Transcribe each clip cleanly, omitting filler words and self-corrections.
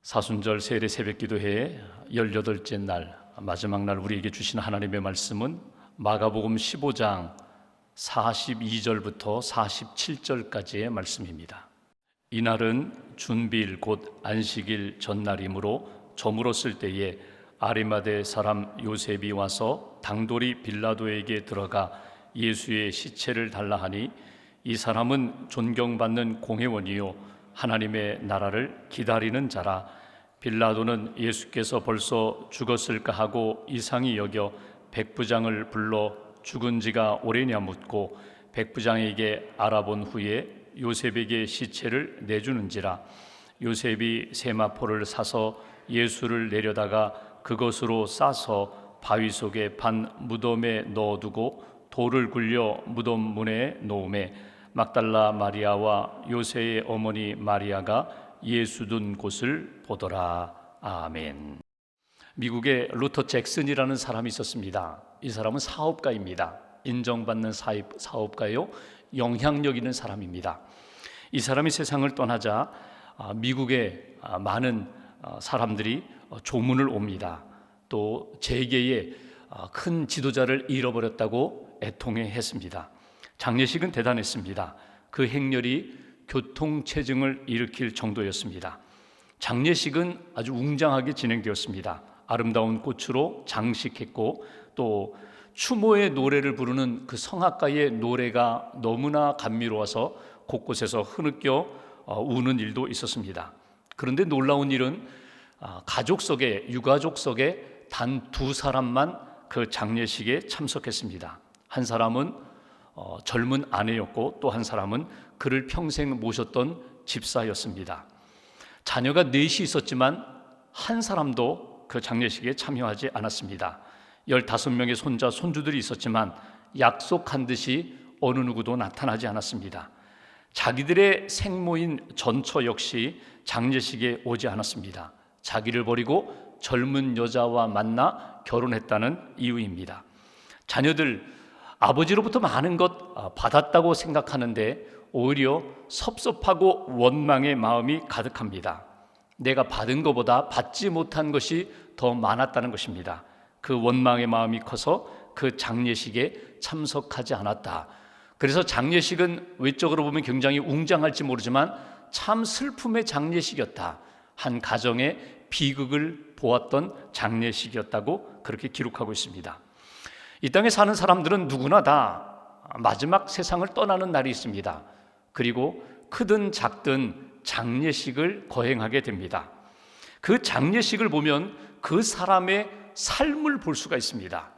사순절 세례 새벽기도회의 18째 날 마지막 날 우리에게 주신 하나님의 말씀은 마가복음 15장 42절부터 47절까지의 말씀입니다. 이날은 준비일 곧 안식일 전날이므로 저물었을 때에 아리마대 사람 요셉이 와서 당돌이 빌라도에게 들어가 예수의 시체를 달라 하니 이 사람은 존경받는 공회원이요 하나님의 나라를 기다리는 자라. 빌라도는 예수께서 벌써 죽었을까 하고 이상히 여겨 백부장을 불러 죽은 지가 오래냐 묻고 백부장에게 알아본 후에 요셉에게 시체를 내주는지라. 요셉이 세마포를 사서 예수를 내려다가 그것으로 싸서 바위 속에 반 무덤에 넣어두고 돌을 굴려 무덤 문에 놓음에 막달라 마리아와 요새의 어머니 마리아가 예수 둔 곳을 보더라. 아멘. 미국에 루터 잭슨이라는 사람이 있었습니다. 이 사람은 사업가입니다. 인정받는 사업가요, 영향력 있는 사람입니다. 이 사람이 세상을 떠나자 미국에 많은 사람들이 조문을 옵니다. 또 재계에 큰 지도자를 잃어버렸다고 애통해했습니다. 장례식은 대단했습니다. 그 행렬이 교통체증을 일으킬 정도였습니다. 장례식은 아주 웅장하게 진행되었습니다. 아름다운 꽃으로 장식했고 또 추모의 노래를 부르는 그 성악가의 노래가 너무나 감미로워서 곳곳에서 흐느껴 우는 일도 있었습니다. 그런데 놀라운 일은 유가족 속에 단 2사람만 그 장례식에 참석했습니다. 한 사람은 젊은 아내였고 또 한 사람은 그를 평생 모셨던 집사였습니다. 자녀가 4이 있었지만 한 사람도 그 장례식에 참여하지 않았습니다. 15명의 손자, 손주들이 있었지만 약속한 듯이 어느 누구도 나타나지 않았습니다. 자기들의 생모인 전처 역시 장례식에 오지 않았습니다. 자기를 버리고 젊은 여자와 만나 결혼했다는 이유입니다. 자녀들 아버지로부터 많은 것 받았다고 생각하는데 오히려 섭섭하고 원망의 마음이 가득합니다. 내가 받은 것보다 받지 못한 것이 더 많았다는 것입니다. 그 원망의 마음이 커서 그 장례식에 참석하지 않았다. 그래서 장례식은 외적으로 보면 굉장히 웅장할지 모르지만 참 슬픔의 장례식이었다. 한 가정의 비극을 보았던 장례식이었다고 그렇게 기록하고 있습니다. 이 땅에 사는 사람들은 누구나 다 마지막 세상을 떠나는 날이 있습니다. 그리고 크든 작든 장례식을 거행하게 됩니다. 그 장례식을 보면 그 사람의 삶을 볼 수가 있습니다.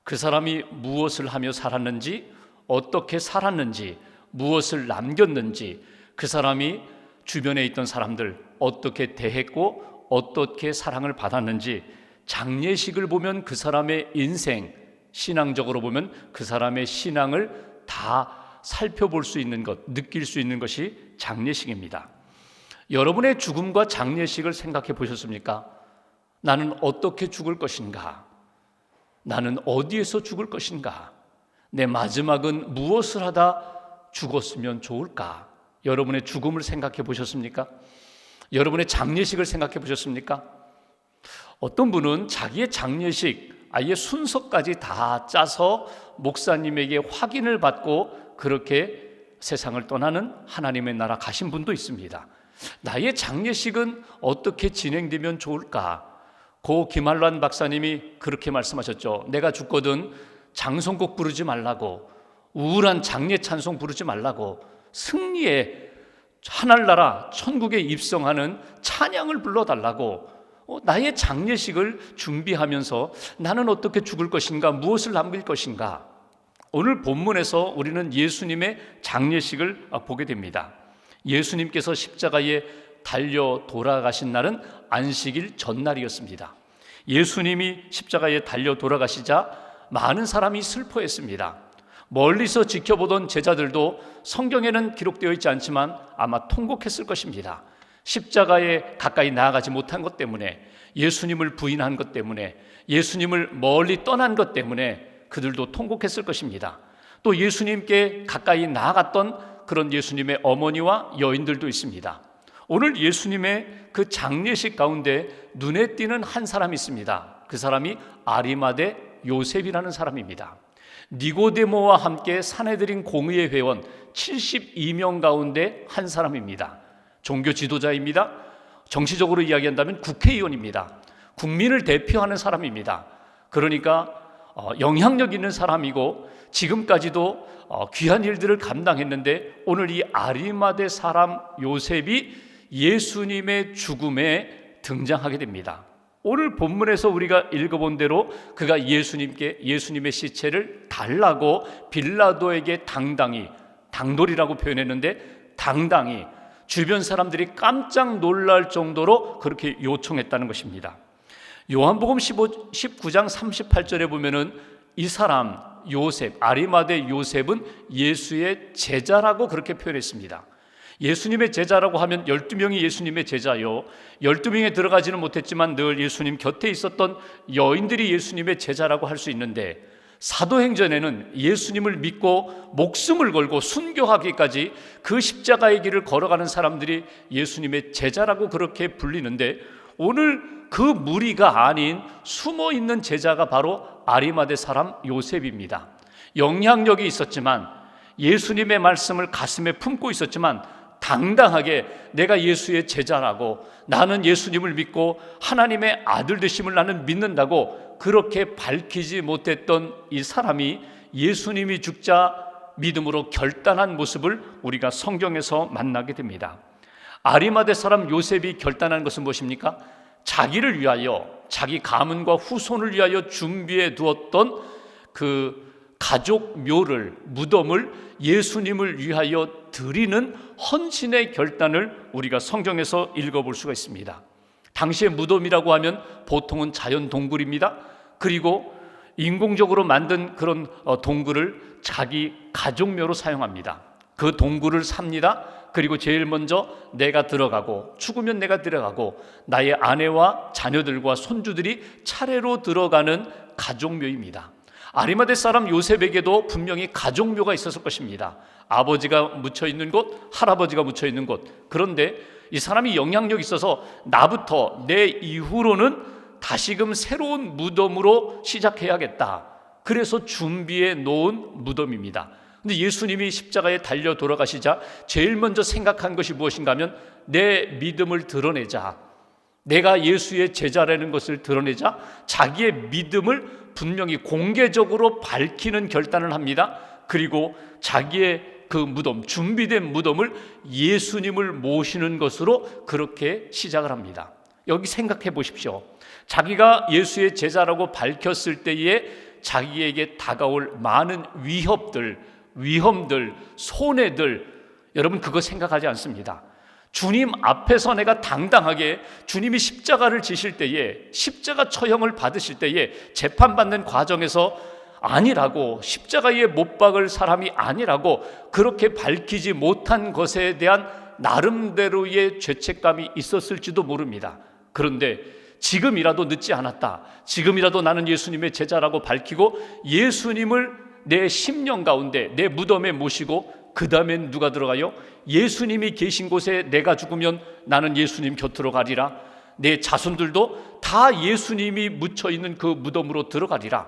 그 사람이 무엇을 하며 살았는지, 어떻게 살았는지, 무엇을 남겼는지, 그 사람이 주변에 있던 사람들 어떻게 대했고 어떻게 사랑을 받았는지, 장례식을 보면 그 사람의 인생, 신앙적으로 보면 그 사람의 신앙을 다 살펴볼 수 있는 것, 느낄 수 있는 것이 장례식입니다. 여러분의 죽음과 장례식을 생각해 보셨습니까? 나는 어떻게 죽을 것인가? 나는 어디에서 죽을 것인가? 내 마지막은 무엇을 하다 죽었으면 좋을까? 여러분의 죽음을 생각해 보셨습니까? 여러분의 장례식을 생각해 보셨습니까? 어떤 분은 자기의 장례식 아예 순서까지 다 짜서 목사님에게 확인을 받고 그렇게 세상을 떠나는 하나님의 나라 가신 분도 있습니다. 나의 장례식은 어떻게 진행되면 좋을까? 고 김한란 박사님이 그렇게 말씀하셨죠. 내가 죽거든 장송곡 부르지 말라고, 우울한 장례 찬송 부르지 말라고, 승리의 하늘나라 천국에 입성하는 찬양을 불러달라고. 나의 장례식을 준비하면서 나는 어떻게 죽을 것인가, 무엇을 남길 것인가. 오늘 본문에서 우리는 예수님의 장례식을 보게 됩니다. 예수님께서 십자가에 달려 돌아가신 날은 안식일 전날이었습니다. 예수님이 십자가에 달려 돌아가시자 많은 사람이 슬퍼했습니다. 멀리서 지켜보던 제자들도 성경에는 기록되어 있지 않지만 아마 통곡했을 것입니다. 십자가에 가까이 나아가지 못한 것 때문에, 예수님을 부인한 것 때문에, 예수님을 멀리 떠난 것 때문에 그들도 통곡했을 것입니다. 또 예수님께 가까이 나아갔던 그런 예수님의 어머니와 여인들도 있습니다. 오늘 예수님의 그 장례식 가운데 눈에 띄는 한 사람이 있습니다. 그 사람이 아리마대 요셉이라는 사람입니다. 니고데모와 함께 사내들인 공의회 회원 72명 가운데 한 사람입니다. 종교 지도자입니다. 정치적으로 이야기한다면 국회의원입니다. 국민을 대표하는 사람입니다. 그러니까 영향력 있는 사람이고 지금까지도 귀한 일들을 감당했는데 오늘 이 아리마대 사람 요셉이 예수님의 죽음에 등장하게 됩니다. 오늘 본문에서 우리가 읽어본 대로 그가 예수님의 시체를 달라고 빌라도에게 당돌이라고 표현했는데 당당히 주변 사람들이 깜짝 놀랄 정도로 그렇게 요청했다는 것입니다. 요한복음 19장 38절에 보면은 이 사람 요셉, 아리마대 요셉은 예수의 제자라고 그렇게 표현했습니다. 예수님의 제자라고 하면 12명이 예수님의 제자요, 12명에 들어가지는 못했지만 늘 예수님 곁에 있었던 여인들이 예수님의 제자라고 할 수 있는데, 사도행전에는 예수님을 믿고 목숨을 걸고 순교하기까지 그 십자가의 길을 걸어가는 사람들이 예수님의 제자라고 그렇게 불리는데, 오늘 그 무리가 아닌 숨어있는 제자가 바로 아리마대 사람 요셉입니다. 영향력이 있었지만, 예수님의 말씀을 가슴에 품고 있었지만 당당하게 내가 예수의 제자라고, 나는 예수님을 믿고 하나님의 아들 되심을 나는 믿는다고 그렇게 밝히지 못했던 이 사람이 예수님이 죽자 믿음으로 결단한 모습을 우리가 성경에서 만나게 됩니다. 아리마대 사람 요셉이 결단한 것은 무엇입니까? 자기를 위하여, 자기 가문과 후손을 위하여 준비해 두었던 그 가족 묘를, 무덤을 예수님을 위하여 드리는 헌신의 결단을 우리가 성경에서 읽어볼 수가 있습니다. 당시의 무덤이라고 하면 보통은 자연 동굴입니다. 그리고 인공적으로 만든 그런 동굴을 자기 가족묘로 사용합니다. 그 동굴을 삽니다. 그리고 제일 먼저 내가 들어가고, 죽으면 내가 들어가고, 나의 아내와 자녀들과 손주들이 차례로 들어가는 가족묘입니다. 아리마대 사람 요셉에게도 분명히 가족묘가 있었을 것입니다. 아버지가 묻혀있는 곳, 할아버지가 묻혀있는 곳. 그런데 이 사람이 영향력이 있어서 나부터 내 이후로는 다시금 새로운 무덤으로 시작해야겠다. 그래서 준비해 놓은 무덤입니다. 근데 예수님이 십자가에 달려 돌아가시자 제일 먼저 생각한 것이 무엇인가 하면 내 믿음을 드러내자, 내가 예수의 제자라는 것을 드러내자, 자기의 믿음을 분명히 공개적으로 밝히는 결단을 합니다. 그리고 자기의 그 무덤, 준비된 무덤을 예수님을 모시는 것으로 그렇게 시작을 합니다. 여기 생각해 보십시오. 자기가 예수의 제자라고 밝혔을 때에 자기에게 다가올 많은 위험들, 손해들, 여러분 그거 생각하지 않습니다. 주님 앞에서 내가 당당하게, 주님이 십자가를 지실 때에, 십자가 처형을 받으실 때에 재판받는 과정에서 아니라고, 십자가에 못 박을 사람이 아니라고 그렇게 밝히지 못한 것에 대한 나름대로의 죄책감이 있었을지도 모릅니다. 그런데 지금이라도 늦지 않았다, 지금이라도 나는 예수님의 제자라고 밝히고 예수님을 내 심령 가운데, 내 무덤에 모시고, 그 다음엔 누가 들어가요? 예수님이 계신 곳에 내가 죽으면 나는 예수님 곁으로 가리라. 내 자손들도 다 예수님이 묻혀있는 그 무덤으로 들어가리라.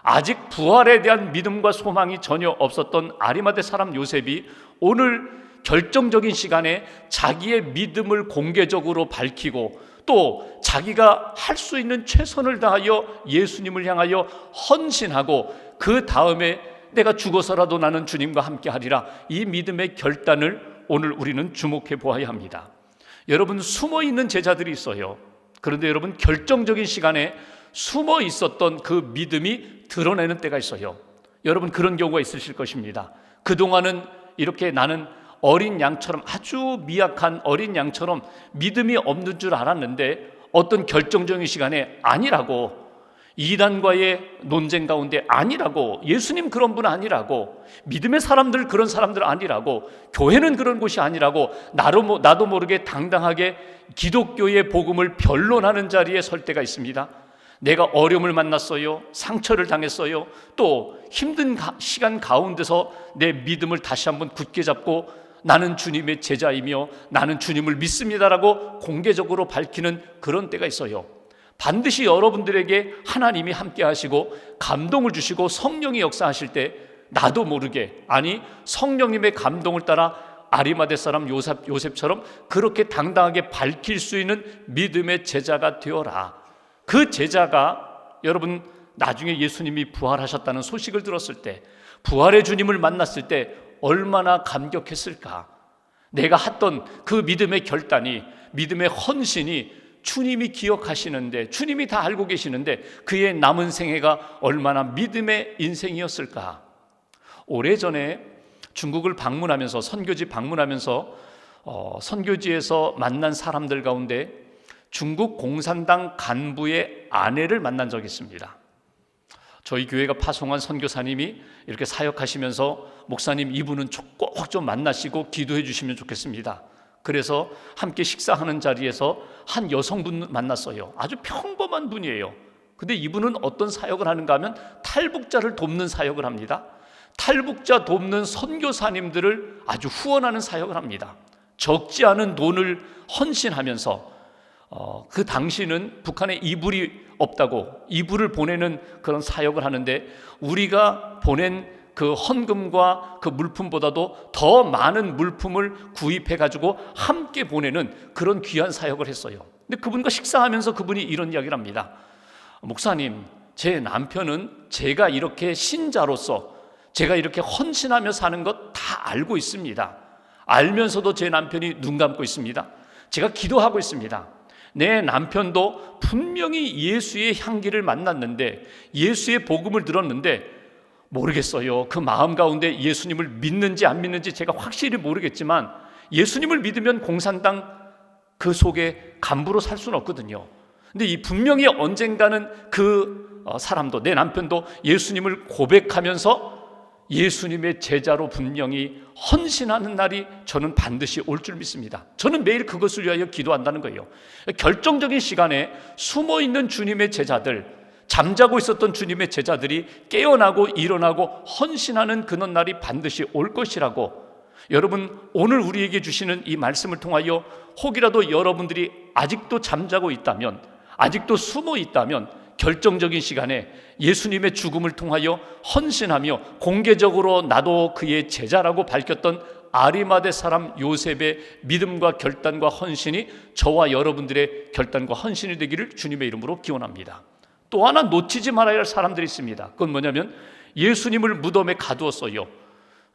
아직 부활에 대한 믿음과 소망이 전혀 없었던 아리마대 사람 요셉이 오늘 결정적인 시간에 자기의 믿음을 공개적으로 밝히고, 또 자기가 할 수 있는 최선을 다하여 예수님을 향하여 헌신하고, 그 다음에 내가 죽어서라도 나는 주님과 함께 하리라, 이 믿음의 결단을 오늘 우리는 주목해 보아야 합니다. 여러분, 숨어 있는 제자들이 있어요. 그런데 여러분, 결정적인 시간에 숨어 있었던 그 믿음이 드러내는 때가 있어요. 여러분, 그런 경우가 있으실 것입니다. 그동안은 이렇게 나는 어린 양처럼, 아주 미약한 어린 양처럼 믿음이 없는 줄 알았는데, 어떤 결정적인 시간에 아니라고, 이단과의 논쟁 가운데 아니라고, 예수님 그런 분 아니라고, 믿음의 사람들 그런 사람들 아니라고, 교회는 그런 곳이 아니라고, 나도 모르게 당당하게 기독교의 복음을 변론하는 자리에 설 때가 있습니다. 내가 어려움을 만났어요, 상처를 당했어요, 또 힘든 시간 가운데서 내 믿음을 다시 한번 굳게 잡고 나는 주님의 제자이며 나는 주님을 믿습니다라고 공개적으로 밝히는 그런 때가 있어요. 반드시 여러분들에게 하나님이 함께 하시고 감동을 주시고 성령이 역사하실 때 나도 모르게, 아니 성령님의 감동을 따라 아리마대 사람 요셉처럼 그렇게 당당하게 밝힐 수 있는 믿음의 제자가 되어라. 그 제자가 여러분 나중에 예수님이 부활하셨다는 소식을 들었을 때, 부활의 주님을 만났을 때 얼마나 감격했을까. 내가 했던 그 믿음의 결단이, 믿음의 헌신이 주님이 기억하시는데, 주님이 다 알고 계시는데 그의 남은 생애가 얼마나 믿음의 인생이었을까. 오래전에 중국을 방문하면서, 선교지 방문하면서 선교지에서 만난 사람들 가운데 중국 공산당 간부의 아내를 만난 적이 있습니다. 저희 교회가 파송한 선교사님이 이렇게 사역하시면서 목사님 이분은 꼭 좀 만나시고 기도해 주시면 좋겠습니다. 그래서 함께 식사하는 자리에서 한 여성분 만났어요. 아주 평범한 분이에요. 근데 이분은 어떤 사역을 하는가 하면 탈북자를 돕는 사역을 합니다. 탈북자 돕는 선교사님들을 아주 후원하는 사역을 합니다. 적지 않은 돈을 헌신하면서 그 당시는 북한에 이불이 없다고 이불을 보내는 그런 사역을 하는데, 우리가 보낸 그 헌금과 그 물품보다도 더 많은 물품을 구입해 가지고 함께 보내는 그런 귀한 사역을 했어요. 근데 그분과 식사하면서 그분이 이런 이야기를 합니다. 목사님, 제 남편은 제가 이렇게 신자로서 제가 이렇게 헌신하며 사는 것 다 알고 있습니다. 알면서도 제 남편이 눈 감고 있습니다. 제가 기도하고 있습니다. 내 남편도 분명히 예수의 향기를 만났는데, 예수의 복음을 들었는데 모르겠어요. 그 마음 가운데 예수님을 믿는지 안 믿는지 제가 확실히 모르겠지만 예수님을 믿으면 공산당 그 속에 간부로 살 수는 없거든요. 근데 이 분명히 언젠가는 그 사람도, 내 남편도 예수님을 고백하면서 예수님의 제자로 분명히 헌신하는 날이 저는 반드시 올 줄 믿습니다. 저는 매일 그것을 위하여 기도한다는 거예요. 결정적인 시간에 숨어있는 주님의 제자들, 잠자고 있었던 주님의 제자들이 깨어나고 일어나고 헌신하는 그런 날이 반드시 올 것이라고. 여러분, 오늘 우리에게 주시는 이 말씀을 통하여 혹이라도 여러분들이 아직도 잠자고 있다면, 아직도 숨어 있다면 결정적인 시간에 예수님의 죽음을 통하여 헌신하며 공개적으로 나도 그의 제자라고 밝혔던 아리마대 사람 요셉의 믿음과 결단과 헌신이 저와 여러분들의 결단과 헌신이 되기를 주님의 이름으로 기원합니다. 또 하나 놓치지 말아야 할 사람들이 있습니다. 그건 뭐냐면 예수님을 무덤에 가두었어요.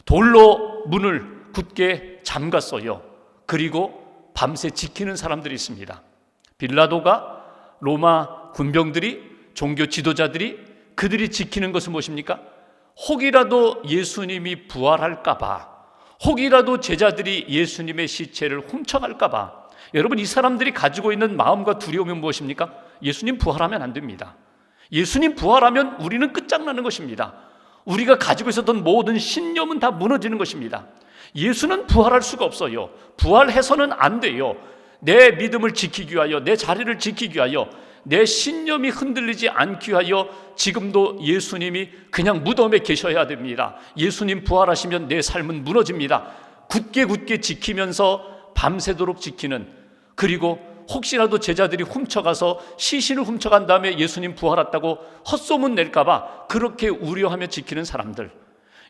돌로 문을 굳게 잠갔어요. 그리고 밤새 지키는 사람들이 있습니다. 빌라도가, 로마 군병들이, 종교 지도자들이, 그들이 지키는 것은 무엇입니까? 혹이라도 예수님이 부활할까 봐, 혹이라도 제자들이 예수님의 시체를 훔쳐갈까 봐. 여러분, 이 사람들이 가지고 있는 마음과 두려움이 무엇입니까? 예수님 부활하면 안 됩니다. 예수님 부활하면 우리는 끝장나는 것입니다. 우리가 가지고 있었던 모든 신념은 다 무너지는 것입니다. 예수는 부활할 수가 없어요. 부활해서는 안 돼요. 내 믿음을 지키기 위하여, 내 자리를 지키기 위하여, 내 신념이 흔들리지 않기 위하여 지금도 예수님이 그냥 무덤에 계셔야 됩니다. 예수님 부활하시면 내 삶은 무너집니다. 굳게 지키면서 밤새도록 지키는, 그리고 혹시라도 제자들이 훔쳐가서 시신을 훔쳐간 다음에 예수님 부활했다고 헛소문 낼까봐 그렇게 우려하며 지키는 사람들.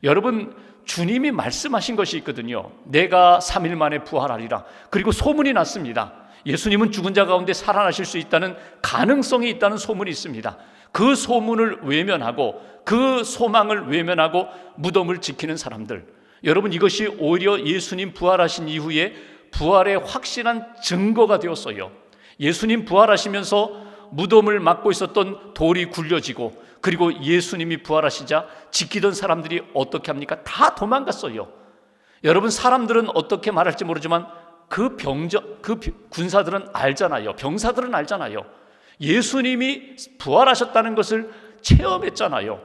여러분, 주님이 말씀하신 것이 있거든요. 내가 3일 만에 부활하리라. 그리고 소문이 났습니다. 예수님은 죽은 자 가운데 살아나실 수 있다는 가능성이 있다는 소문이 있습니다. 그 소문을 외면하고, 그 소망을 외면하고 무덤을 지키는 사람들. 여러분, 이것이 오히려 예수님 부활하신 이후에 부활의 확실한 증거가 되었어요. 예수님 부활하시면서 무덤을 막고 있었던 돌이 굴려지고, 그리고 예수님이 부활하시자 지키던 사람들이 어떻게 합니까? 다 도망갔어요. 여러분, 사람들은 어떻게 말할지 모르지만 그 군사들은 알잖아요. 병사들은 알잖아요. 예수님이 부활하셨다는 것을 체험했잖아요.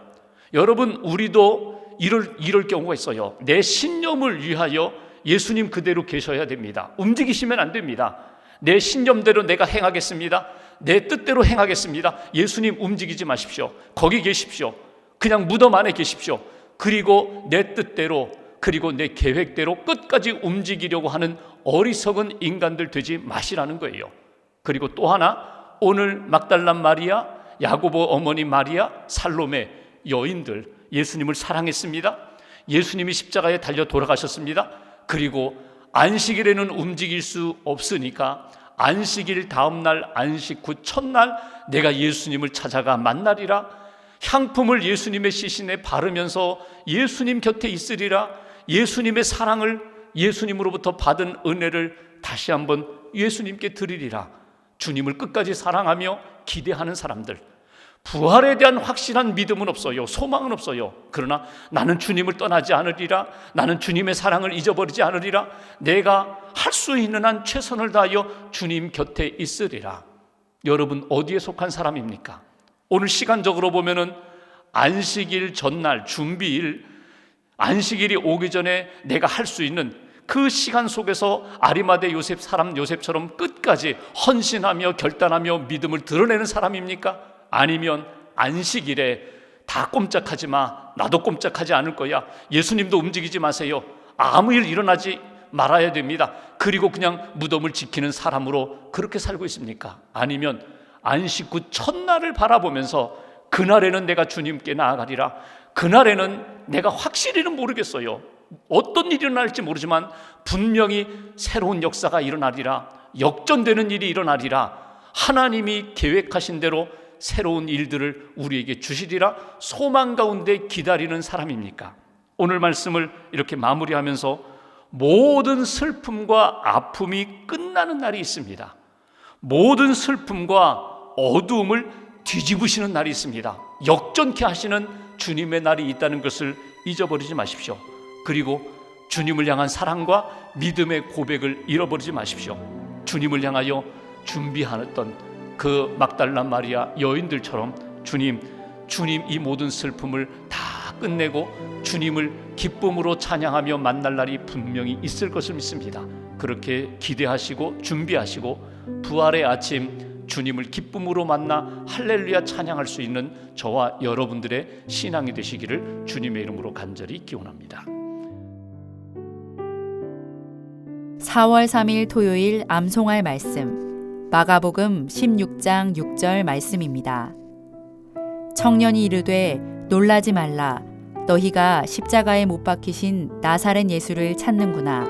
여러분, 우리도 이럴 경우가 있어요. 내 신념을 위하여 예수님 그대로 계셔야 됩니다. 움직이시면 안 됩니다. 내 신념대로 내가 행하겠습니다. 내 뜻대로 행하겠습니다. 예수님 움직이지 마십시오. 거기 계십시오. 그냥 무덤 안에 계십시오. 그리고 내 뜻대로 그리고 내 계획대로 끝까지 움직이려고 하는 어리석은 인간들 되지 마시라는 거예요. 그리고 또 하나, 오늘 막달라 마리아, 야고보 어머니 마리아, 살로메 여인들 예수님을 사랑했습니다. 예수님이 십자가에 달려 돌아가셨습니다. 그리고 안식일에는 움직일 수 없으니까 안식일 다음 날, 안식 후 첫날 내가 예수님을 찾아가 만나리라, 향품을 예수님의 시신에 바르면서 예수님 곁에 있으리라, 예수님의 사랑을, 예수님으로부터 받은 은혜를 다시 한번 예수님께 드리리라. 주님을 끝까지 사랑하며 기대하는 사람들, 부활에 대한 확실한 믿음은 없어요. 소망은 없어요. 그러나 나는 주님을 떠나지 않으리라, 나는 주님의 사랑을 잊어버리지 않으리라, 내가 할 수 있는 한 최선을 다하여 주님 곁에 있으리라. 여러분 어디에 속한 사람입니까? 오늘 시간적으로 보면은 안식일 전날 준비일, 안식일이 오기 전에 내가 할 수 있는 그 시간 속에서 아리마대 요셉 사람 요셉처럼 끝까지 헌신하며 결단하며 믿음을 드러내는 사람입니까? 아니면 안식일에 다 꼼짝하지 마, 나도 꼼짝하지 않을 거야, 예수님도 움직이지 마세요, 아무 일 일어나지 말아야 됩니다, 그리고 그냥 무덤을 지키는 사람으로 그렇게 살고 있습니까? 아니면 안식 후 첫날을 바라보면서 그날에는 내가 주님께 나아가리라, 그날에는 내가 확실히는 모르겠어요, 어떤 일이 일어날지 모르지만 분명히 새로운 역사가 일어나리라, 역전되는 일이 일어나리라, 하나님이 계획하신 대로 새로운 일들을 우리에게 주시리라 소망 가운데 기다리는 사람입니까? 오늘 말씀을 이렇게 마무리하면서 모든 슬픔과 아픔이 끝나는 날이 있습니다. 모든 슬픔과 어두움을 뒤집으시는 날이 있습니다. 역전케 하시는 주님의 날이 있다는 것을 잊어버리지 마십시오. 그리고 주님을 향한 사랑과 믿음의 고백을 잃어버리지 마십시오. 주님을 향하여 준비하였던 그 막달라 마리아 여인들처럼 주님 이 모든 슬픔을 다 끝내고 주님을 기쁨으로 찬양하며 만날 날이 분명히 있을 것을 믿습니다. 그렇게 기대하시고 준비하시고 부활의 아침 주님을 기쁨으로 만나 할렐루야 찬양할 수 있는 저와 여러분들의 신앙이 되시기를 주님의 이름으로 간절히 기원합니다. 4월 3일 토요일 암송할 말씀, 마가복음 16장 6절 말씀입니다. 청년이 이르되 놀라지 말라, 너희가 십자가에 못 박히신 나사렛 예수를 찾는구나.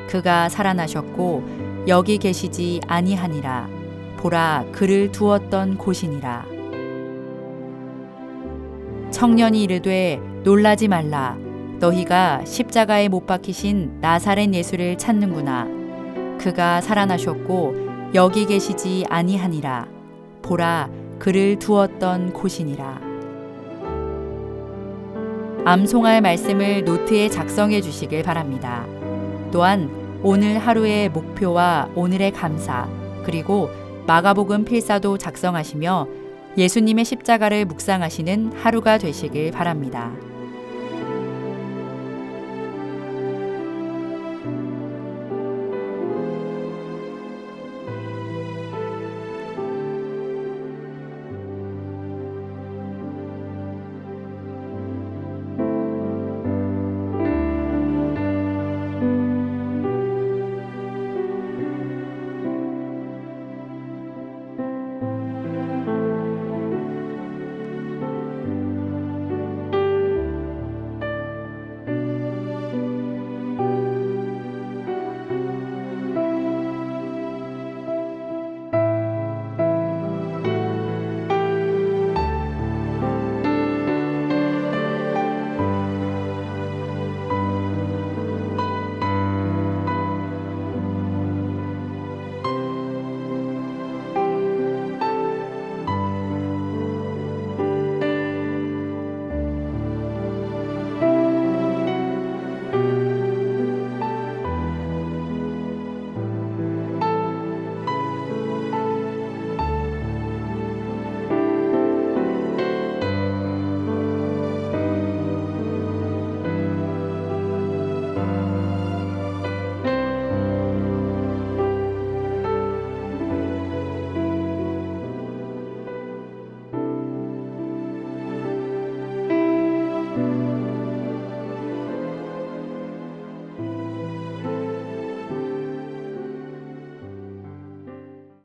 그가 살아나셨고 여기 계시지 아니하니라. 보라, 그를 두었던 곳이니라. 청년이 이르되 놀라지 말라, 너희가 십자가에 못 박히신 나사렛 예수를 찾는구나. 그가 살아나셨고 여기 계시지 아니하니라. 보라, 그를 두었던 곳이니라. 암송할 말씀을 노트에 작성해 주시길 바랍니다. 또한 오늘 하루의 목표와 오늘의 감사, 그리고 마가복음 필사도 작성하시며 예수님의 십자가를 묵상하시는 하루가 되시길 바랍니다.